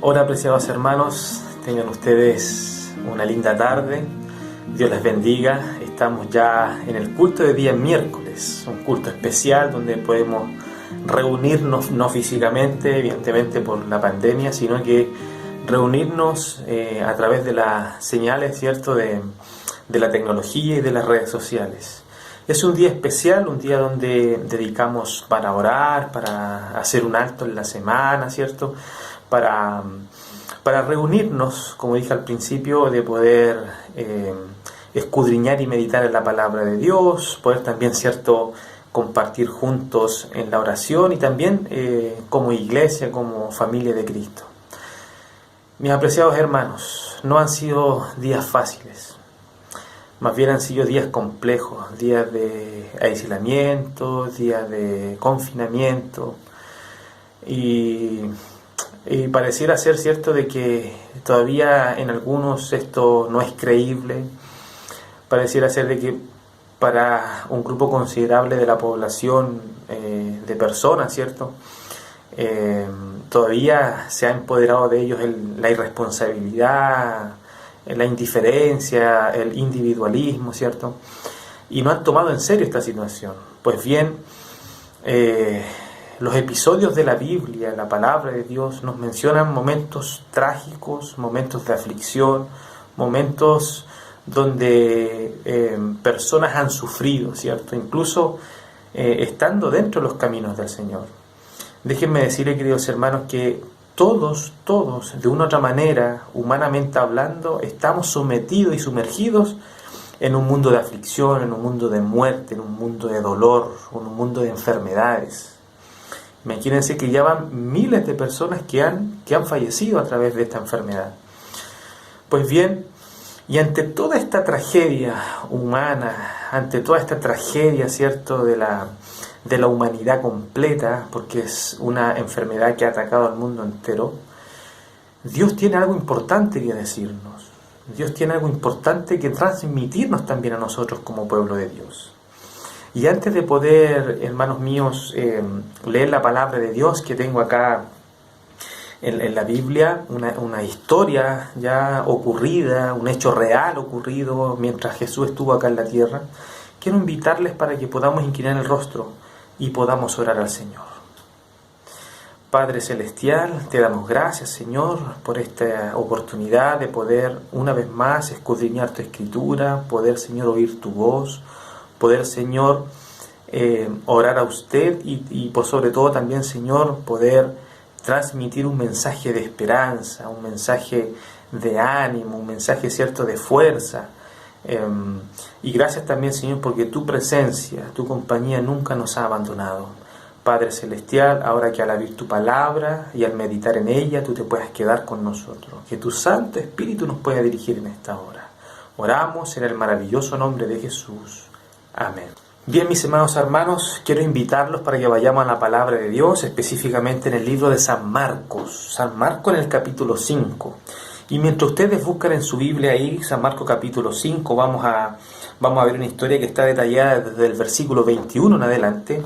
Hola, apreciados hermanos, tengan ustedes una linda tarde, Dios les bendiga. Estamos ya en el culto de día miércoles, un culto especial donde podemos reunirnos no físicamente, evidentemente por la pandemia, sino que reunirnos a través de las señales, ¿cierto?, de la tecnología y de las redes sociales. Es un día especial, un día donde dedicamos para orar, para hacer un alto en la semana, ¿cierto?, para reunirnos, como dije al principio, de poder escudriñar y meditar en la palabra de Dios, poder también, ¿cierto?, compartir juntos en la oración y también como iglesia, como familia de Cristo. Mis apreciados hermanos, no han sido días fáciles, más bien han sido días complejos, días de aislamiento, días de confinamiento y pareciera ser cierto de que todavía en algunos esto no es creíble, pareciera ser de que para un grupo considerable de la población de personas, ¿cierto?, todavía se ha empoderado de ellos la irresponsabilidad, la indiferencia, el individualismo, ¿cierto?, y no han tomado en serio esta situación. Pues bien, los episodios de la Biblia, la palabra de Dios, nos mencionan momentos trágicos, momentos de aflicción, momentos donde personas han sufrido, ¿cierto?, incluso estando dentro de los caminos del Señor. Déjenme decirles, queridos hermanos, que todos, de una u otra manera, humanamente hablando, estamos sometidos y sumergidos en un mundo de aflicción, en un mundo de muerte, en un mundo de dolor, en un mundo de enfermedades. Imagínense que ya van miles de personas que han fallecido a través de esta enfermedad. Pues bien, y ante toda esta tragedia humana, ante toda esta tragedia, ¿cierto?, de la humanidad completa, porque es una enfermedad que ha atacado al mundo entero, Dios tiene algo importante que decirnos. Dios tiene algo importante que transmitirnos también a nosotros como pueblo de Dios. Y antes de poder, hermanos míos, leer la palabra de Dios que tengo acá en la Biblia, una historia ya ocurrida, un hecho real ocurrido mientras Jesús estuvo acá en la tierra, quiero invitarles para que podamos inclinar el rostro y podamos orar al Señor. Padre Celestial, te damos gracias, Señor, por esta oportunidad de poder una vez más escudriñar tu Escritura, poder, Señor, oír tu voz, poder, Señor, orar a usted y por sobre todo también, Señor, poder transmitir un mensaje de esperanza, un mensaje de ánimo, un mensaje, cierto, de fuerza. Y gracias también, Señor, porque tu presencia, tu compañía nunca nos ha abandonado. Padre Celestial, ahora que al abrir tu palabra y al meditar en ella, tú te puedas quedar con nosotros. Que tu Santo Espíritu nos pueda dirigir en esta hora. Oramos en el maravilloso nombre de Jesús. Amén. Bien, mis amados hermanos, quiero invitarlos para que vayamos a la palabra de Dios, específicamente en el libro de San Marcos en el capítulo 5. Y mientras ustedes buscan en su Biblia ahí, San Marcos capítulo 5, vamos a ver una historia que está detallada desde el versículo 21 en adelante.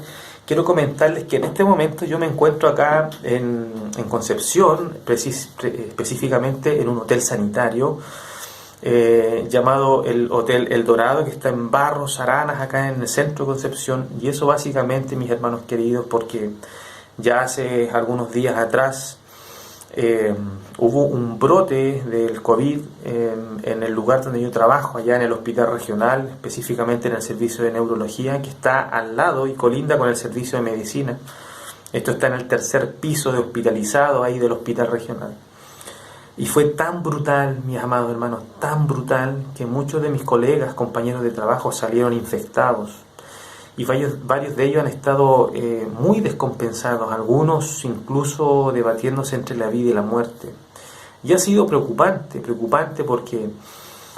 Quiero comentarles que en este momento yo me encuentro acá en Concepción, específicamente en un hotel sanitario, llamado el Hotel El Dorado, que está en Barros Aranas, acá en el centro de Concepción. Y eso básicamente, mis hermanos queridos, porque ya hace algunos días atrás hubo un brote del COVID en el lugar donde yo trabajo, allá en el hospital regional, específicamente en el servicio de neurología, que está al lado y colinda con el servicio de medicina. Esto está en el tercer piso de hospitalizado ahí del hospital regional. Y fue tan brutal, mis amados hermanos, tan brutal, que muchos de mis colegas, compañeros de trabajo salieron infectados. Y varios de ellos han estado muy descompensados, algunos incluso debatiéndose entre la vida y la muerte. Y ha sido preocupante porque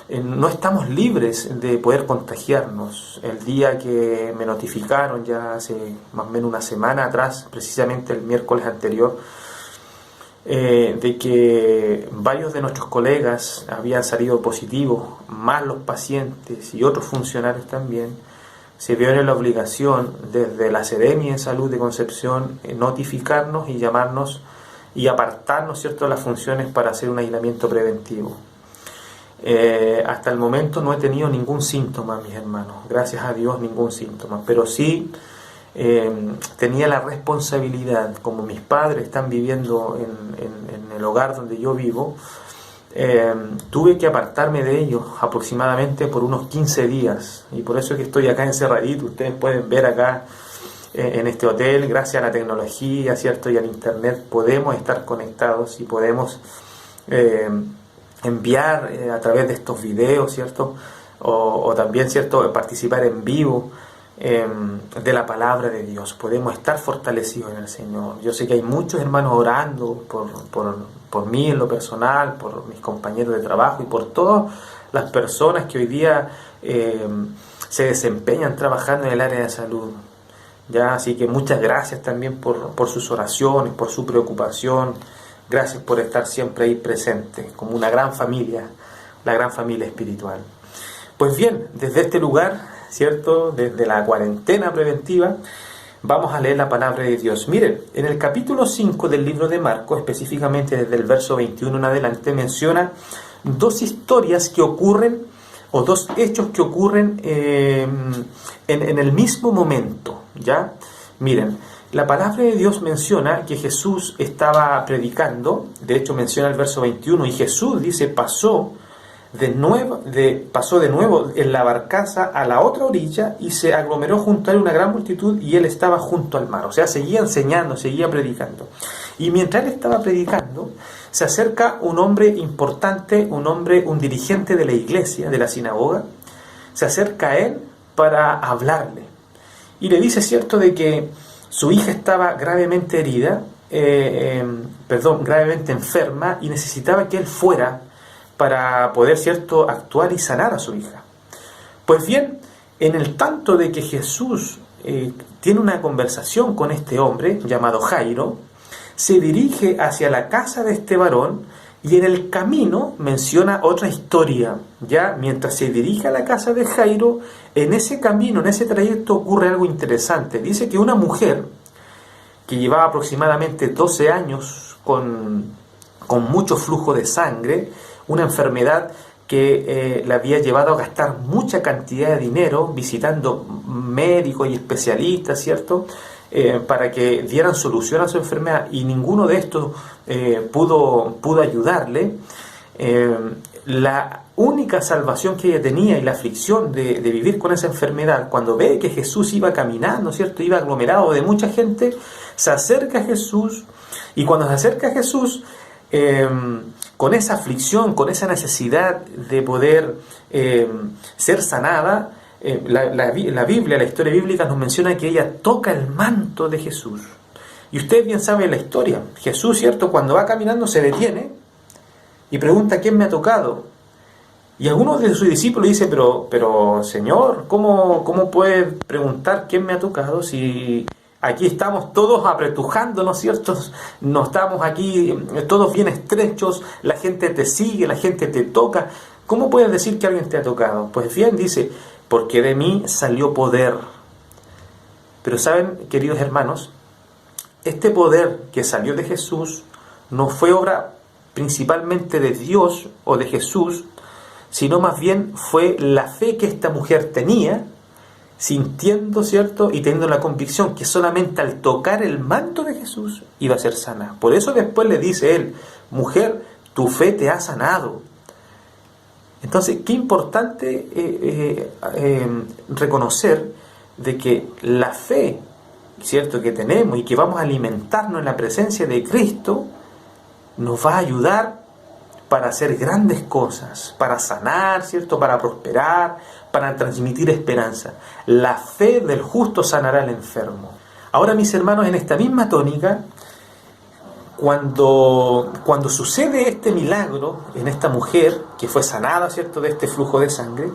no estamos libres de poder contagiarnos. El día que me notificaron, ya hace más o menos una semana atrás, precisamente el miércoles anterior, de que varios de nuestros colegas habían salido positivos, más los pacientes y otros funcionarios también, se vio en la obligación desde la Seremi de Salud de Concepción notificarnos y llamarnos y apartarnos, ¿cierto?, de las funciones para hacer un aislamiento preventivo. Hasta el momento no he tenido ningún síntoma, mis hermanos, gracias a Dios ningún síntoma, pero sí tenía la responsabilidad, como mis padres están viviendo en el hogar donde yo vivo, tuve que apartarme de ellos aproximadamente por unos 15 días, y por eso es que estoy acá encerradito. Ustedes pueden ver acá en este hotel, gracias a la tecnología, ¿cierto?, y al internet podemos estar conectados y podemos enviar a través de estos videos, ¿cierto?, o también, ¿cierto?, participar en vivo de la palabra de Dios. Podemos estar fortalecidos en el Señor. Yo sé que hay muchos hermanos orando por mí en lo personal, por mis compañeros de trabajo y por todas las personas que hoy día se desempeñan trabajando en el área de salud. ¿Ya? Así que muchas gracias también por sus oraciones, por su preocupación. Gracias por estar siempre ahí presente, como una gran familia, la gran familia espiritual. Pues bien, desde este lugar, ¿cierto?, desde la cuarentena preventiva, vamos a leer la palabra de Dios. Miren, en el capítulo 5 del libro de Marcos, específicamente desde el verso 21 en adelante, menciona dos historias que ocurren, o dos hechos que ocurren en el mismo momento, ¿ya? Miren, la palabra de Dios menciona que Jesús estaba predicando. De hecho menciona el verso 21, y Jesús dice, pasó de nuevo en la barcaza a la otra orilla, y se aglomeró junto a él una gran multitud, y él estaba junto al mar. O sea, seguía enseñando, seguía predicando. Y mientras él estaba predicando, se acerca un hombre importante, un dirigente de la iglesia, de la sinagoga, se acerca a él para hablarle. Y le dice, cierto, de que su hija estaba gravemente herida, gravemente enferma, y necesitaba que él fuera para poder, cierto, actuar y sanar a su hija. Pues bien, en el tanto de que Jesús tiene una conversación con este hombre llamado Jairo, se dirige hacia la casa de este varón, y en el camino menciona otra historia. Ya mientras se dirige a la casa de Jairo, en ese camino, en ese trayecto, ocurre algo interesante. Dice que una mujer que llevaba aproximadamente 12 años con mucho flujo de sangre, una enfermedad que la había llevado a gastar mucha cantidad de dinero visitando médicos y especialistas, ¿cierto?, para que dieran solución a su enfermedad, y ninguno de estos pudo ayudarle. La única salvación que ella tenía, y la aflicción de vivir con esa enfermedad, cuando ve que Jesús iba caminando, ¿cierto?, iba aglomerado de mucha gente, se acerca a Jesús, y cuando se acerca a Jesús, con esa aflicción, con esa necesidad de poder ser sanada, la Biblia, la historia bíblica nos menciona que ella toca el manto de Jesús. Y ustedes bien saben la historia. Jesús, ¿cierto?, cuando va caminando se detiene y pregunta, ¿quién me ha tocado? Y algunos de sus discípulos dicen, pero Señor, ¿cómo puede preguntar quién me ha tocado si aquí estamos todos apretujándonos, ¿cierto? No estamos aquí todos bien estrechos, la gente te sigue, la gente te toca. ¿Cómo puedes decir que alguien te ha tocado? Pues bien, dice, porque de mí salió poder. Pero saben, queridos hermanos, este poder que salió de Jesús no fue obra principalmente de Dios o de Jesús, sino más bien fue la fe que esta mujer tenía, sintiendo, ¿cierto?, y teniendo la convicción que solamente al tocar el manto de Jesús iba a ser sana. Por eso después le dice él, mujer, tu fe te ha sanado. Entonces, qué importante reconocer de que la fe, ¿cierto?, que tenemos y que vamos a alimentarnos en la presencia de Cristo, nos va a ayudar para hacer grandes cosas, para sanar, ¿cierto?, para prosperar, para transmitir esperanza. La fe del justo sanará al enfermo. Ahora, mis hermanos, en esta misma tónica, cuando sucede este milagro en esta mujer que fue sanada, ¿cierto?, de este flujo de sangre,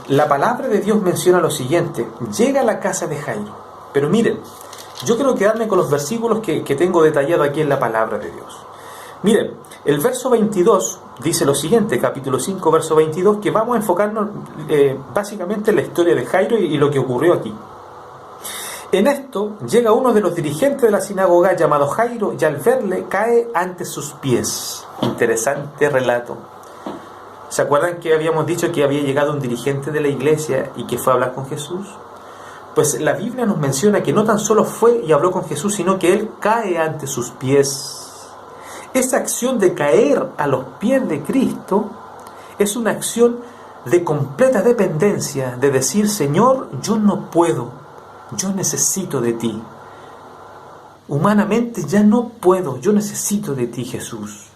la palabra de Dios menciona lo siguiente: llega a la casa de Jairo. Pero miren, yo quiero quedarme con los versículos que tengo detallado aquí en la palabra de Dios. Miren, el verso 22 dice lo siguiente, capítulo 5, verso 22, que vamos a enfocarnos básicamente en la historia de Jairo y lo que ocurrió aquí. En esto llega uno de los dirigentes de la sinagoga llamado Jairo y al verle cae ante sus pies. Interesante relato. ¿Se acuerdan que habíamos dicho que había llegado un dirigente de la iglesia y que fue a hablar con Jesús? Pues la Biblia nos menciona que no tan solo fue y habló con Jesús, sino que él cae ante sus pies. Esa acción de caer a los pies de Cristo es una acción de completa dependencia, de decir: Señor, yo no puedo, yo necesito de ti. Humanamente ya no puedo, yo necesito de ti, Jesús.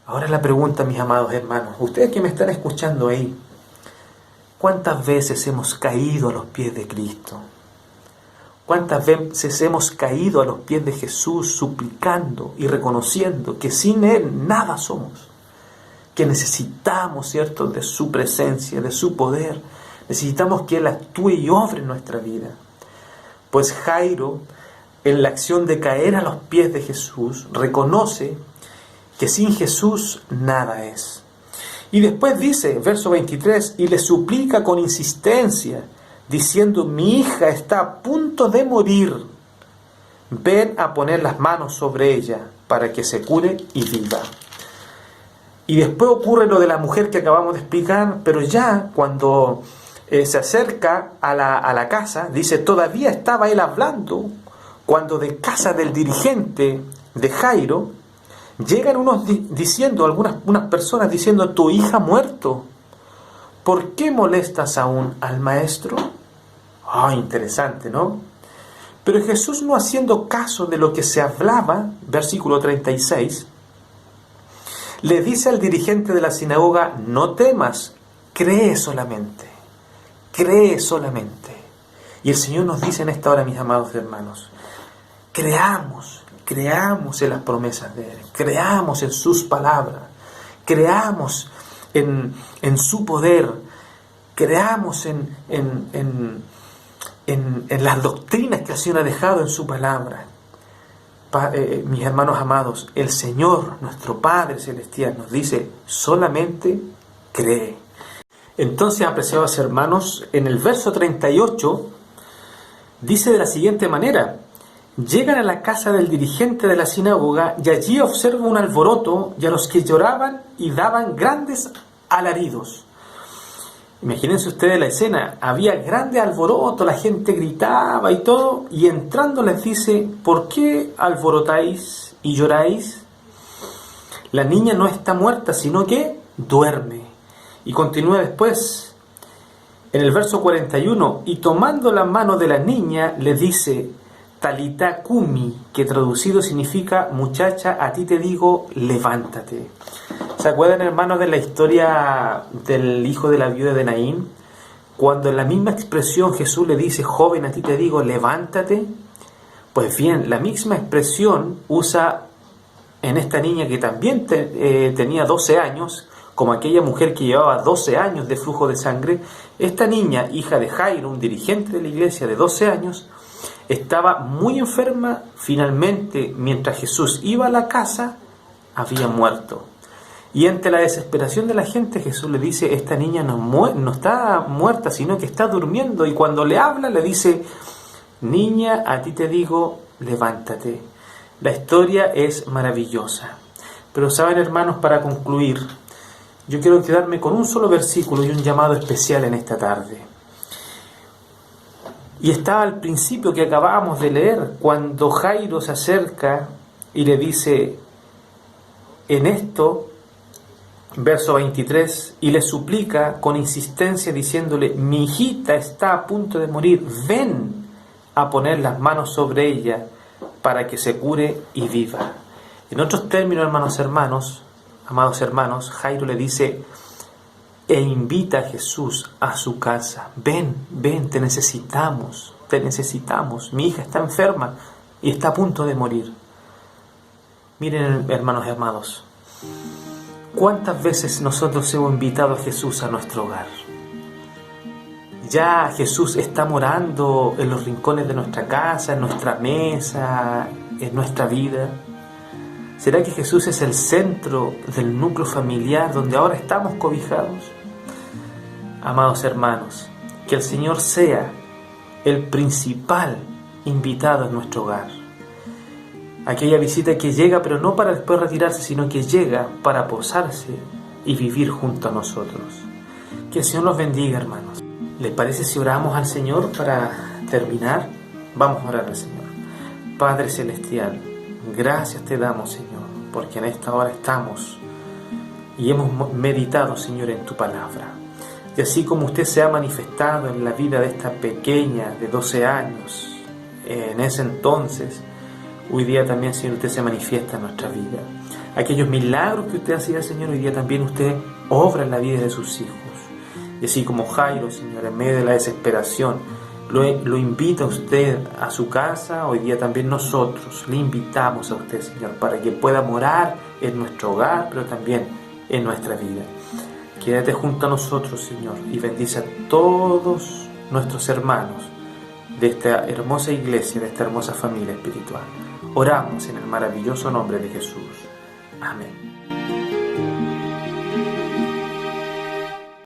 Ahora la pregunta, mis amados hermanos, ustedes que me están escuchando ahí, ¿cuántas veces hemos caído a los pies de Cristo? ¿Cuántas veces hemos caído a los pies de Jesús suplicando y reconociendo que sin Él nada somos? Que necesitamos, ¿cierto?, de su presencia, de su poder. Necesitamos que Él actúe y obre en nuestra vida. Pues Jairo, en la acción de caer a los pies de Jesús, reconoce que sin Jesús nada es. Y después dice, verso 23, y le suplica con insistencia, diciendo: mi hija está a punto de morir. Ven a poner las manos sobre ella para que se cure y viva. Y después ocurre lo de la mujer que acabamos de explicar, pero ya cuando se acerca a la casa, dice: todavía estaba él hablando, cuando de casa del dirigente de Jairo, llegan unas personas diciendo: tu hija ha muerto, ¿por qué molestas aún al maestro? Interesante, ¿no? Pero Jesús, no haciendo caso de lo que se hablaba, versículo 36, le dice al dirigente de la sinagoga: no temas, cree solamente, cree solamente. Y el Señor nos dice en esta hora, mis amados hermanos, creamos en las promesas de Él, creamos en sus palabras, creamos en su poder, creamos en las doctrinas que el Señor ha dejado en su palabra. Mis hermanos amados, el Señor, nuestro Padre Celestial, nos dice: solamente cree. Entonces, apreciados hermanos, en el verso 38 dice de la siguiente manera: llegan a la casa del dirigente de la sinagoga y allí observa un alboroto y a los que lloraban y daban grandes alaridos. Imagínense ustedes la escena, había grande alboroto, la gente gritaba y todo, y entrando les dice: ¿por qué alborotáis y lloráis? La niña no está muerta, sino que duerme. Y continúa después, en el verso 41, y tomando la mano de la niña, le dice: Talita Kumi, que traducido significa: muchacha, a ti te digo, levántate. ¿Se acuerdan, hermanos, de la historia del hijo de la viuda de Naín? Cuando en la misma expresión Jesús le dice: joven, a ti te digo, levántate. Pues bien, la misma expresión usa en esta niña que también tenía 12 años, como aquella mujer que llevaba 12 años de flujo de sangre. Esta niña, hija de Jairo, un dirigente de la iglesia de 12 años, estaba muy enferma. Finalmente, mientras Jesús iba a la casa, había muerto. Y ante la desesperación de la gente, Jesús le dice: esta niña no está muerta, sino que está durmiendo. Y cuando le habla, le dice: niña, a ti te digo, levántate. La historia es maravillosa. Pero saben, hermanos, para concluir, yo quiero quedarme con un solo versículo y un llamado especial en esta tarde. Y estaba al principio que acabábamos de leer, cuando Jairo se acerca y le dice en esto, verso 23, y le suplica con insistencia diciéndole: mi hijita está a punto de morir, ven a poner las manos sobre ella para que se cure y viva. En otros términos, amados hermanos, Jairo le dice e invita a Jesús a su casa: ven, te necesitamos, mi hija está enferma y está a punto de morir. Miren, hermanos y amados, ¿cuántas veces nosotros hemos invitado a Jesús a nuestro hogar? Ya Jesús está morando en los rincones de nuestra casa, en nuestra mesa, en nuestra vida. ¿Será que Jesús es el centro del núcleo familiar donde ahora estamos cobijados? Amados hermanos, que el Señor sea el principal invitado en nuestro hogar. Aquella visita que llega, pero no para después retirarse, sino que llega para posarse y vivir junto a nosotros. Que el Señor los bendiga, hermanos. ¿Les parece si oramos al Señor para terminar? Vamos a orar al Señor. Padre Celestial, gracias te damos, Señor, porque en esta hora estamos y hemos meditado, Señor, en tu palabra. Y así como usted se ha manifestado en la vida de esta pequeña de 12 años, en ese entonces, hoy día también, Señor, usted se manifiesta en nuestra vida. Aquellos milagros que usted hacía, Señor, hoy día también usted obra en la vida de sus hijos. Y así como Jairo, Señor, en medio de la desesperación, lo invita a usted a su casa, hoy día también nosotros le invitamos a usted, Señor, para que pueda morar en nuestro hogar, pero también en nuestra vida. Quédate junto a nosotros, Señor, y bendice a todos nuestros hermanos de esta hermosa iglesia, de esta hermosa familia espiritual. Oramos en el maravilloso nombre de Jesús. Amén.